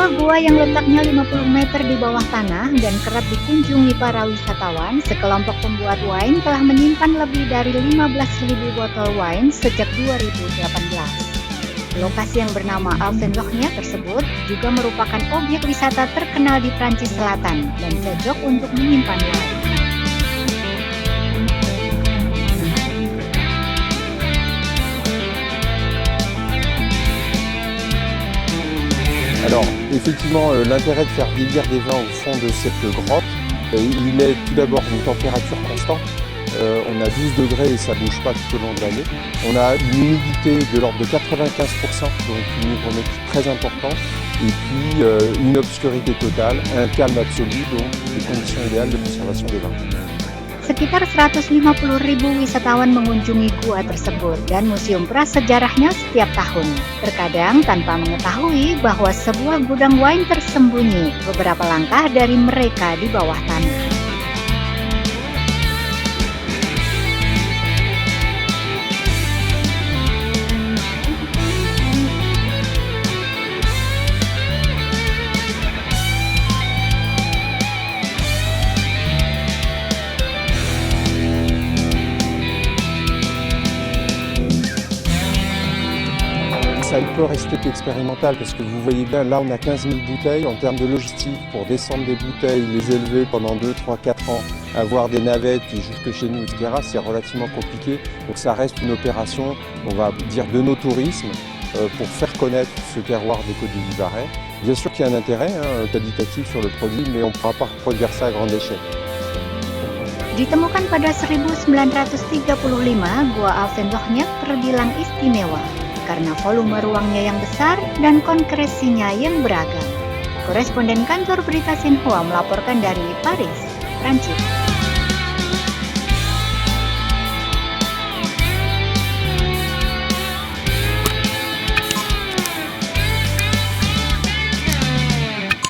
sebuah gua yang letaknya 50 meter di bawah tanah dan kerap dikunjungi para wisatawan, sekelompok pembuat wine telah menyimpan lebih dari 15.000 botol wine sejak 2018. Lokasi yang bernama Alphen-Lochnia tersebut juga merupakan objek wisata terkenal di Prancis Selatan dan cocok untuk menyimpan wine. Alors, effectivement, l'intérêt de faire vieillir des vins au fond de cette grotte, il est tout d'abord une température constante. On a 12 degrés et ça ne bouge pas tout au long de l'année. On a une humidité de l'ordre de 95%, donc une hygrométrie très importante. Et puis une obscurité totale, un calme absolu, donc des conditions idéales de conservation des vins. Sekitar 150.000 wisatawan mengunjungi gua tersebut dan museum prasejarahnya setiap tahun. Terkadang tanpa mengetahui bahwa sebuah gudang wine tersembunyi beberapa langkah dari mereka di bawah tanah. Ça peut rester expérimental parce que vous voyez bien, là on a 15 000 bouteilles. En termes de logistique, pour descendre des bouteilles, les élever pendant 2, 3, 4 ans, avoir des navettes puis jusque chez nous, etc., c'est relativement compliqué. Donc ça reste une opération, on va dire, de nos tourismes pour faire connaître ce terroir des Côtes du Vivarais. Bien sûr qu'il y a un intérêt qualitatif sur le produit, mais on ne pourra pas reproduire ça à grande échelle. Ditemukan pada 1935, Gua Alphen-Lochnia terbilang istimewa karena volume ruangnya yang besar dan konkresinya yang beragam. Koresponden kantor berita Xinhua melaporkan dari Paris, Prancis.